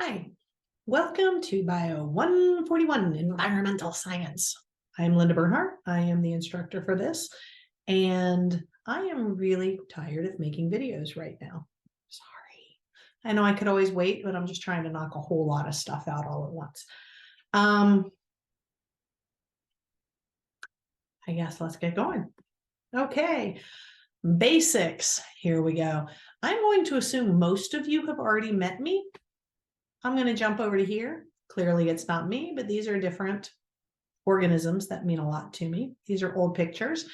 Hi, welcome to Bio 141 Environmental Science. I'm Linda Bernhardt. I am the instructor for this, and I am really tired of making videos right now. Sorry. I know I could always wait, but I'm just trying to knock a whole lot of stuff out all at once. I guess let's get going. Okay, basics. Here we go. I'm going to assume most of you have already met me. I'm going to jump over to here. Clearly it's not me, but these are different organisms that mean a lot to me. These are old pictures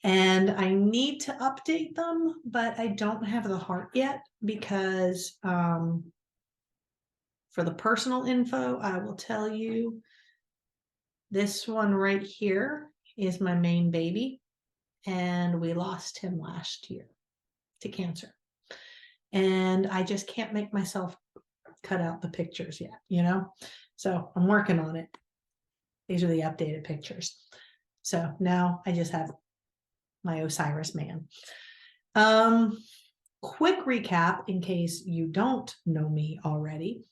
and I need to update them, but I don't have the heart yet because for the personal info, I will tell you this one right here is my main baby, and we lost him last year to cancer. And I just can't make myself cut out the pictures yet, so I'm working on it. These are the updated pictures. So now I just have my Osiris man. Quick recap in case you don't know me already.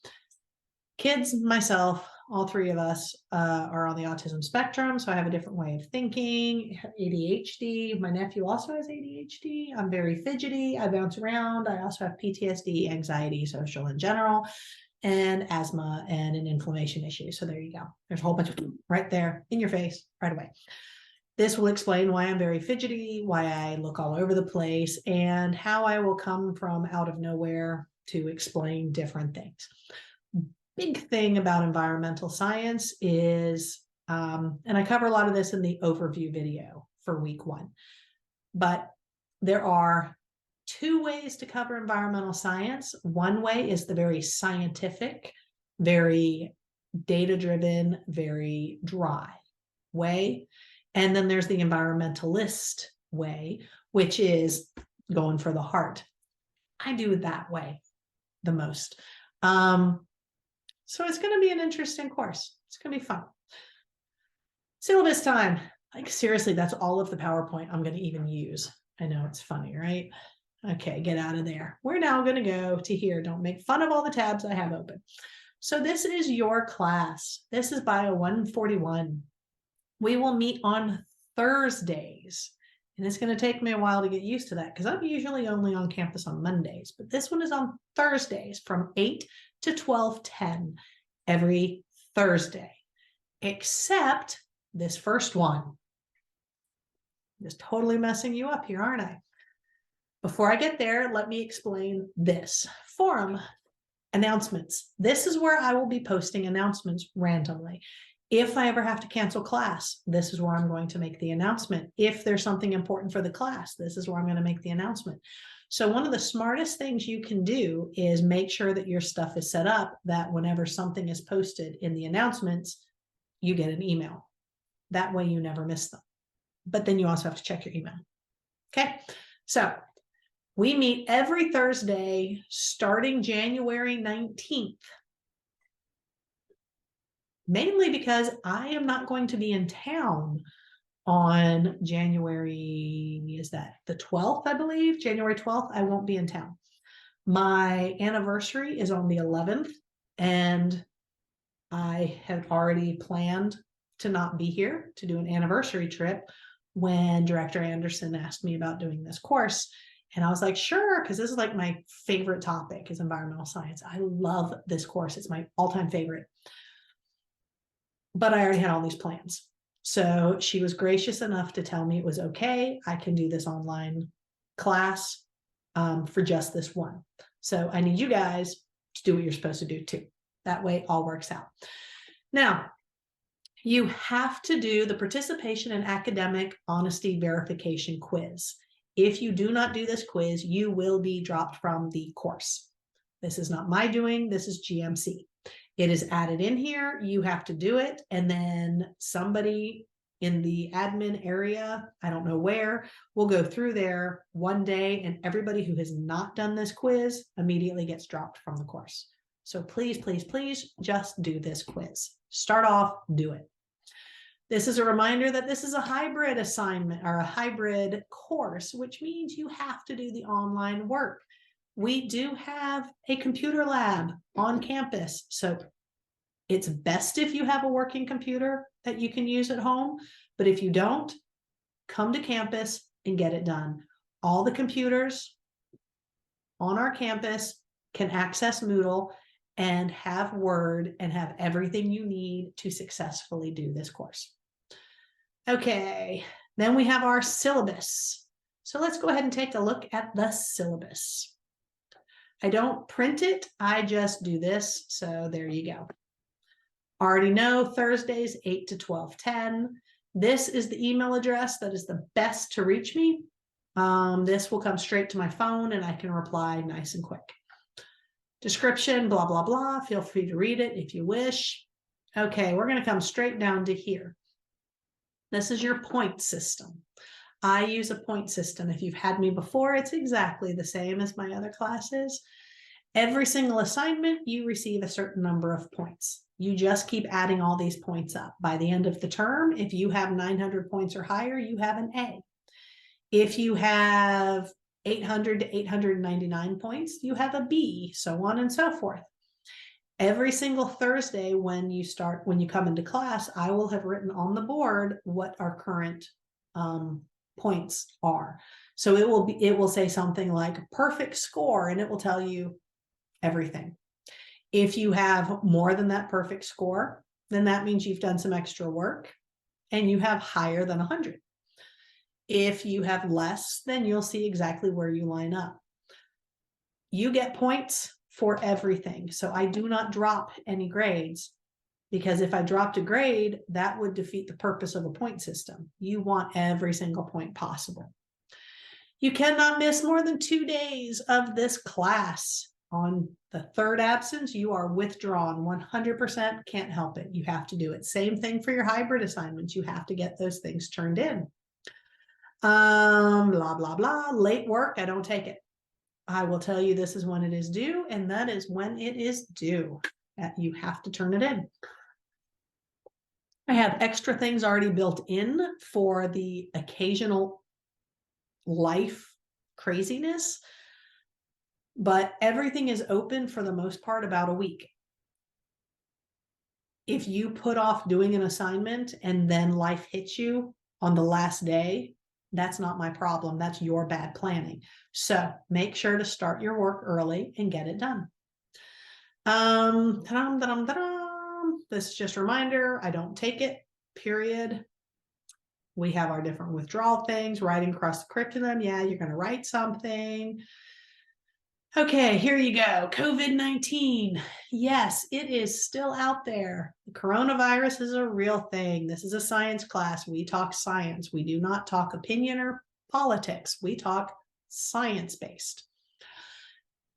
Kids, myself, all three of us are on the autism spectrum, so I have a different way of thinking. ADHD. My nephew also has ADHD. I'm very fidgety. I bounce around. I also have PTSD, anxiety, social in general, and asthma and an inflammation issue. So there you go. There's a whole bunch of right there in your face right away. This will explain why I'm very fidgety, why I look all over the place, and how I will come from out of nowhere to explain different things. Big thing about environmental science is, and I cover a lot of this in the overview video for week 1, but there are 2 ways to cover environmental science. One way is the very scientific, very data-driven, very dry way. And then there's the environmentalist way, which is going for the heart. I do it that way the most. So it's going to be an interesting course. It's going to be fun. Syllabus time. Like seriously, that's all of the PowerPoint I'm going to even use. I know it's funny, right? Okay, get out of there. We're now going to go to here. Don't make fun of all the tabs I have open. So this is your class. This is Bio 141. We will meet on Thursdays. And it's going to take me a while to get used to that because I'm usually only on campus on Mondays. But this one is on Thursdays from 8 to 12:10 every Thursday, except this first one. I'm just totally messing you up here, aren't I? Before I get there, let me explain this. Forum announcements. This is where I will be posting announcements randomly. If I ever have to cancel class, this is where I'm going to make the announcement. If there's something important for the class, this is where I'm going to make the announcement. So one of the smartest things you can do is make sure that your stuff is set up that whenever something is posted in the announcements, you get an email. That way you never miss them. But then you also have to check your email. Okay, so we meet every Thursday starting January 19th. Mainly because I am not going to be in town on January, is that the 12th, I believe? January 12th, I won't be in town. My anniversary is on the 11th, and I had already planned to not be here to do an anniversary trip when Director Anderson asked me about doing this course. And I was like, sure, because this is like my favorite topic is environmental science. I love this course. It's my all-time favorite. But I already had all these plans. So she was gracious enough to tell me it was okay. I can do this online class for just this one. So I need you guys to do what you're supposed to do too. That way it all works out. Now, you have to do the participation in academic honesty verification quiz. If you do not do this quiz, you will be dropped from the course. This is not my doing, this is GMC. It is added in here, you have to do it, and then somebody in the admin area, I don't know where, will go through there one day, and everybody who has not done this quiz immediately gets dropped from the course. So please, please, please just do this quiz. Start off, do it. This is a reminder that this is a hybrid assignment or a hybrid course, which means you have to do the online work. we do have a computer lab on campus. So it's best if you have a working computer that you can use at home. But if you don't, come to campus and get it done. All the computers on our campus can access Moodle and have Word and have everything you need to successfully do this course. Okay, then we have our syllabus. So let's go ahead and take a look at the syllabus. I don't print it, I just do this. So there you go. Already know Thursdays 8 to 12:10. This is the email address that is the best to reach me. This will come straight to my phone and I can reply nice and quick. Description, blah, blah, blah. Feel free to read it if you wish. Okay, we're going to come straight down to here. This is your point system. I use a point system. If you've had me before, it's exactly the same as my other classes. Every single assignment, you receive a certain number of points. You just keep adding all these points up. By the end of the term, if you have 900 points or higher, you have an A. If you have 800 to 899 points, you have a B, so on and so forth. Every single Thursday when you come into class, I will have written on the board what our current points are. So it will say something like perfect score, and it will tell you everything. If you have more than that perfect score, then that means you've done some extra work and you have higher than 100. If you have less, then you'll see exactly where you line up. You get points for everything. So I do not drop any grades, because if I dropped a grade, that would defeat the purpose of a point system. You want every single point possible. You cannot miss more than 2 days of this class. On the third absence, you are withdrawn 100%, can't help it. You have to do it. Same thing for your hybrid assignments. You have to get those things turned in. Blah, blah, blah. Late work, I don't take it. I will tell you this is when it is due, and that is when it is due. You have to turn it in. I have extra things already built in for the occasional life craziness, but everything is open for the most part about a week. If you put off doing an assignment and then life hits you on the last day, that's not my problem. That's your bad planning. So make sure to start your work early and get it done. This is just a reminder, I don't take it, period. We have our different withdrawal things, writing across the curriculum. Yeah, you're going to write something. Okay, here you go. COVID-19. Yes, it is still out there. The coronavirus is a real thing. This is a science class. We talk science. We do not talk opinion or politics. We talk science-based.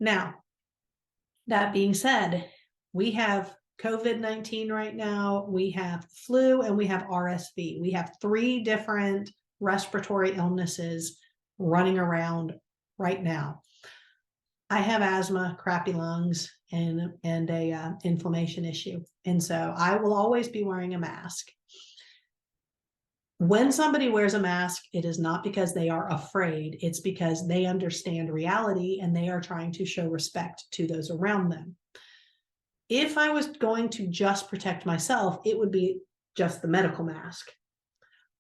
Now, that being said, we have COVID-19 right now. We have flu and we have RSV. We have 3 different respiratory illnesses running around right now. I have asthma, crappy lungs, and a inflammation issue. And so I will always be wearing a mask. When somebody wears a mask, it is not because they are afraid. It's because they understand reality and they are trying to show respect to those around them. If I was going to just protect myself, it would be just the medical mask.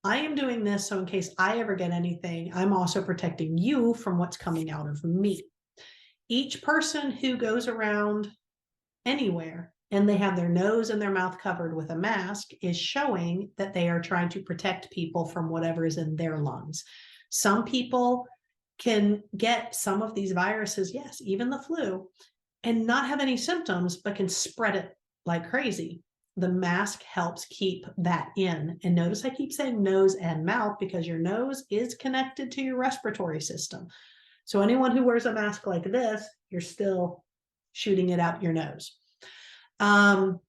I am doing this so in case I ever get anything, I'm also protecting you from what's coming out of me. Each person who goes around anywhere and they have their nose and their mouth covered with a mask is showing that they are trying to protect people from whatever is in their lungs. Some people can get some of these viruses, yes, even the flu, and not have any symptoms, but can spread it like crazy. The mask helps keep that in. And notice I keep saying nose and mouth because your nose is connected to your respiratory system. So anyone who wears a mask like this, you're still shooting it out your nose. Am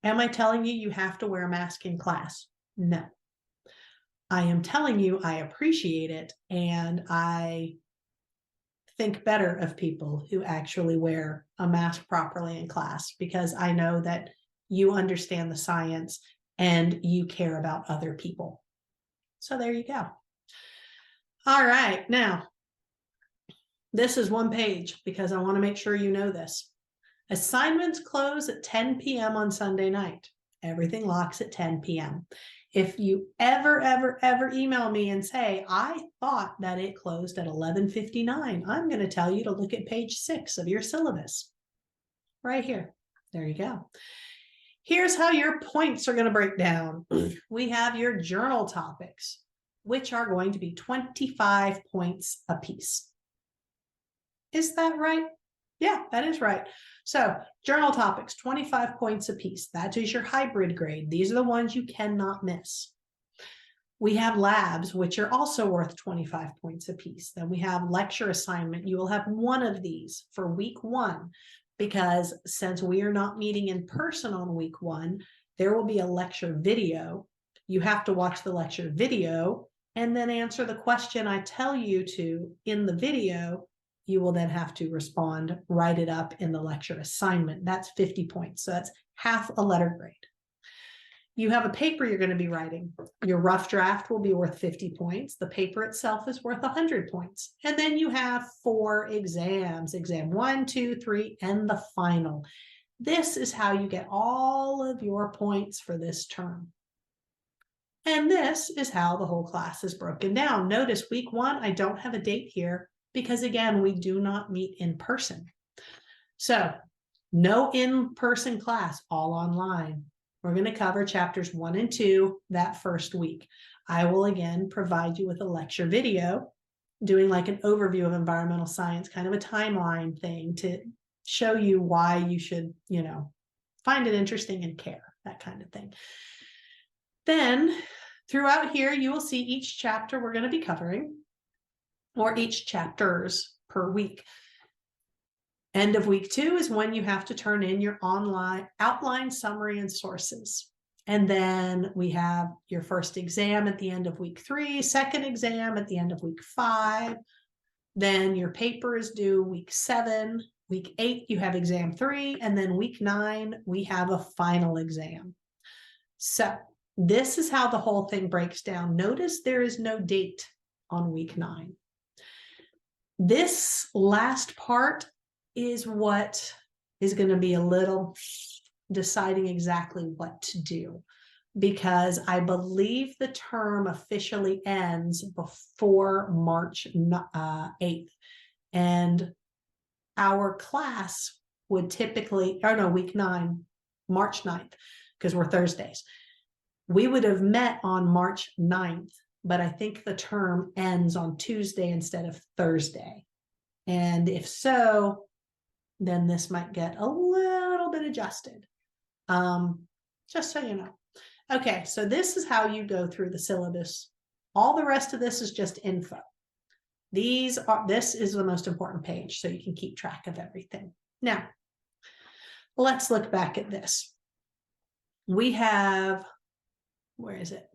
I telling you you have to wear a mask in class? No. I am telling you I appreciate it, and I think better of people who actually wear a mask properly in class, because I know that you understand the science and you care about other people. So there you go. All right, now, This is one page because I want to make sure you know this. Assignments close at 10 p.m. on Sunday night. Everything locks at 10 p.m. If you ever email me and say, I thought that it closed at 11:59, I'm going to tell you to look at page 6 of your syllabus. Right here. There you go. Here's how your points are going to break down. We have your journal topics, which are going to be 25 points apiece. Is that right? Yeah, that is right. So journal topics, 25 points apiece. That is your hybrid grade. These are the ones you cannot miss. We have labs, which are also worth 25 points apiece. Then we have lecture assignment. You will have one of these for week 1, because since we are not meeting in person on week 1, there will be a lecture video. You have to watch the lecture video and then answer the question I tell you to in the video. You will then have to respond, write it up in the lecture assignment. That's 50 points. So that's half a letter grade. You have a paper you're going to be writing. Your rough draft will be worth 50 points. The paper itself is worth 100 points. And then you have 4 exams, exam 1, 2, 3, and the final. This is how you get all of your points for this term. And this is how the whole class is broken down. Notice week 1, I don't have a date here, because again, we do not meet in person. So no in-person class, all online. We're going to cover chapters 1 and 2 that first week. I will again provide you with a lecture video doing like an overview of environmental science, kind of a timeline thing to show you why you should, find it interesting and care, that kind of thing. Then throughout here, you will see each chapter we're going to be covering, or each chapters per week. End of week 2 is when you have to turn in your online outline, summary, and sources. And then we have your first exam at the end of week 3, second exam at the end of week 5. Then your paper is due week 7. Week 8, you have exam 3. And then week 9, we have a final exam. So this is how the whole thing breaks down. Notice there is no date on week 9. This last part is what is going to be a little deciding exactly what to do, because I believe the term officially ends before March 8th. And our class would typically, week 9, March 9th, because we're Thursdays. We would have met on March 9th. But I think the term ends on Tuesday instead of Thursday. And if so, then this might get a little bit adjusted. Just so you know. Okay, so this is how you go through the syllabus. All the rest of this is just info. This is the most important page, so you can keep track of everything. Now, let's look back at this. We have, where is it?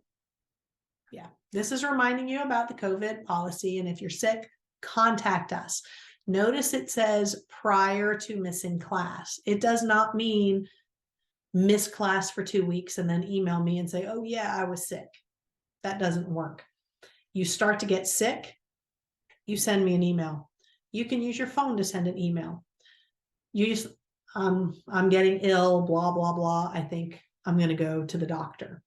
Yeah, this is reminding you about the COVID policy. And if you're sick, contact us. Notice it says prior to missing class. It does not mean miss class for 2 weeks and then email me and say, oh yeah, I was sick. That doesn't work. You start to get sick, you send me an email. You can use your phone to send an email. You just, I'm getting ill, blah, blah, blah. I think I'm going to go to the doctor.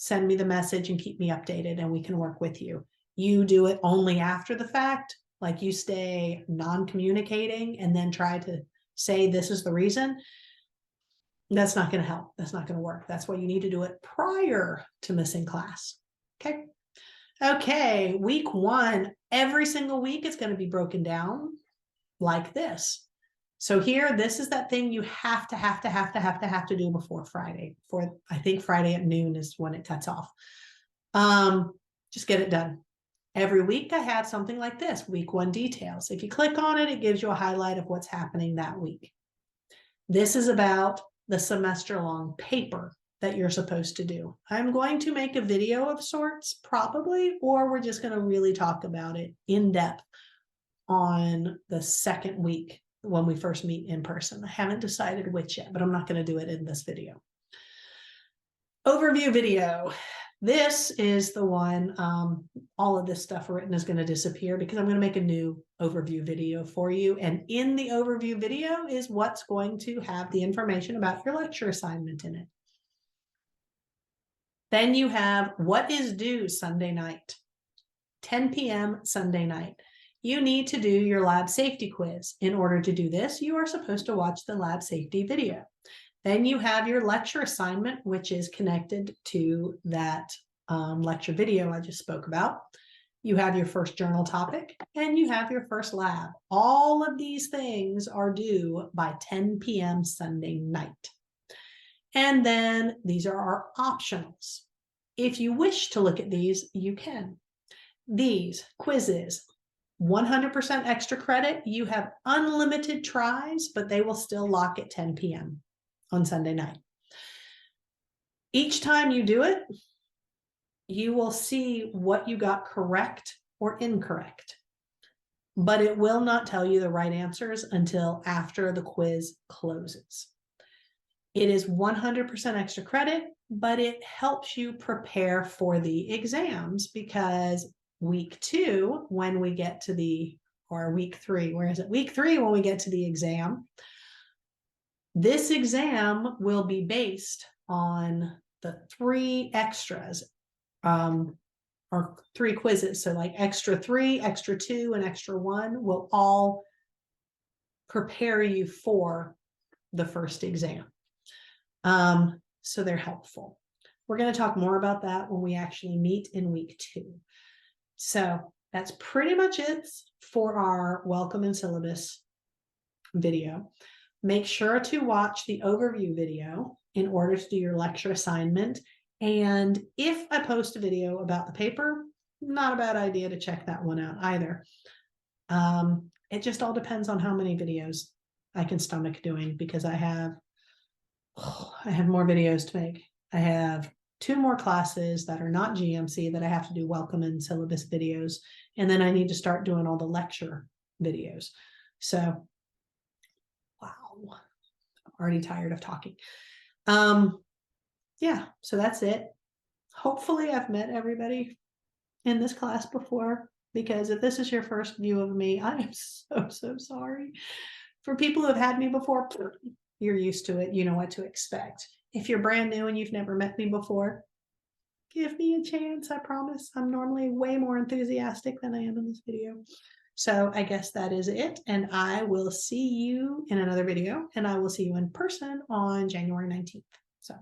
Send me the message and keep me updated and we can work with you. You do it only after the fact, like you stay non-communicating and then try to say this is the reason. That's not going to help. That's not going to work. That's why you need to do it prior to missing class. Okay. Okay. Week 1, every single week it's going to be broken down like this. So here, this is that thing you have to do before Friday. I think Friday at noon is when it cuts off. Just get it done. Every week I have something like this, week 1 details. If you click on it, it gives you a highlight of what's happening that week. This is about the semester-long paper that you're supposed to do. I'm going to make a video of sorts, probably, or we're just going to really talk about it in depth on the second week when we first meet in person. I haven't decided which yet, but I'm not going to do it in this video. Overview video. This is the one, all of this stuff written is going to disappear because I'm going to make a new overview video for you. And in the overview video is what's going to have the information about your lecture assignment in it. Then you have what is due Sunday night, 10 p.m. Sunday night. You need to do your lab safety quiz. In order to do this, you are supposed to watch the lab safety video. Then you have your lecture assignment, which is connected to that lecture video I just spoke about. You have your first journal topic, and you have your first lab. All of these things are due by 10 p.m. Sunday night. And then these are our optionals. If you wish to look at these, you can. These quizzes, 100% extra credit. You have unlimited tries, but they will still lock at 10 p.m. on Sunday night. Each time you do it, you will see what you got correct or incorrect, but it will not tell you the right answers until after the quiz closes. It is 100% extra credit, but it helps you prepare for the exams because week 2, when we get to or week 3, where is it? Week 3, when we get to the exam, this exam will be based on the 3 extras, or 3 quizzes. So like extra 3, extra 2, and extra 1 will all prepare you for the first exam. So they're helpful. We're going to talk more about that when we actually meet in week 2. So that's pretty much it for our welcome and syllabus video. Make sure to watch the overview video in order to do your lecture assignment. And if I post a video about the paper, not a bad idea to check that one out either. It just all depends on how many videos I can stomach doing, because I have more videos to make. I have 2 more classes that are not GMC that I have to do welcome and syllabus videos. And then I need to start doing all the lecture videos. So, wow, I'm already tired of talking. Yeah, so that's it. Hopefully I've met everybody in this class before, because if this is your first view of me, I am so sorry. For people who have had me before, you're used to it. You know what to expect. If you're brand new and you've never met me before, give me a chance. I promise. I'm normally way more enthusiastic than I am in this video. So I guess that is it. And I will see you in another video, and I will see you in person on January 19th. So